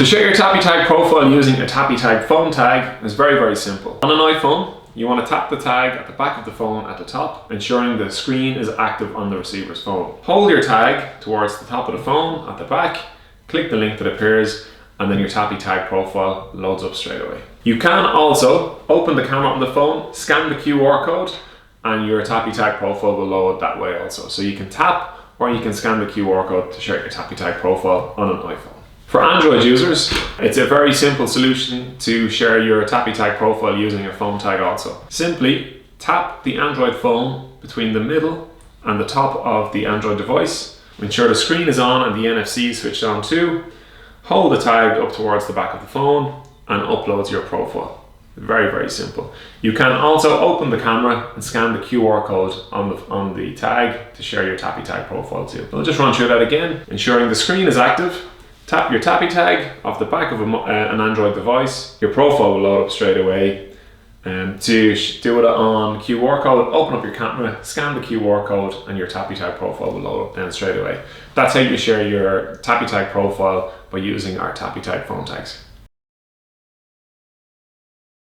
To share your TAPiTAG profile using a TAPiTAG phone tag is very, very simple. On an iPhone, you want to tap the tag at the back of the phone at the top, ensuring the screen is active on the receiver's phone. Hold your tag towards the top of the phone at the back, click the link that appears, and then your TAPiTAG profile loads up straight away. You can also open the camera on the phone, scan the QR code, and your TAPiTAG profile will load that way also. So you can tap or you can scan the QR code to share your TAPiTAG profile on an iPhone. For Android users, it's a very simple solution to share your TAPiTAG profile using a phone tag also. Simply tap the Android phone between the middle and the top of the Android device. Ensure the screen is on and the NFC is switched on too. Hold the tag up towards the back of the phone and upload your profile. Very, very simple. You can also open the camera and scan the QR code on the tag to share your TAPiTAG profile too. I'll just run through that again. Ensuring the screen is active. Tap your TAPiTAG off the back of an Android device. Your profile will load up straight away. To do it on QR code, open up your camera, scan the QR code, and your TAPiTAG profile will load up then straight away. That's how you share your TAPiTAG profile by using our TAPiTAG phone tags.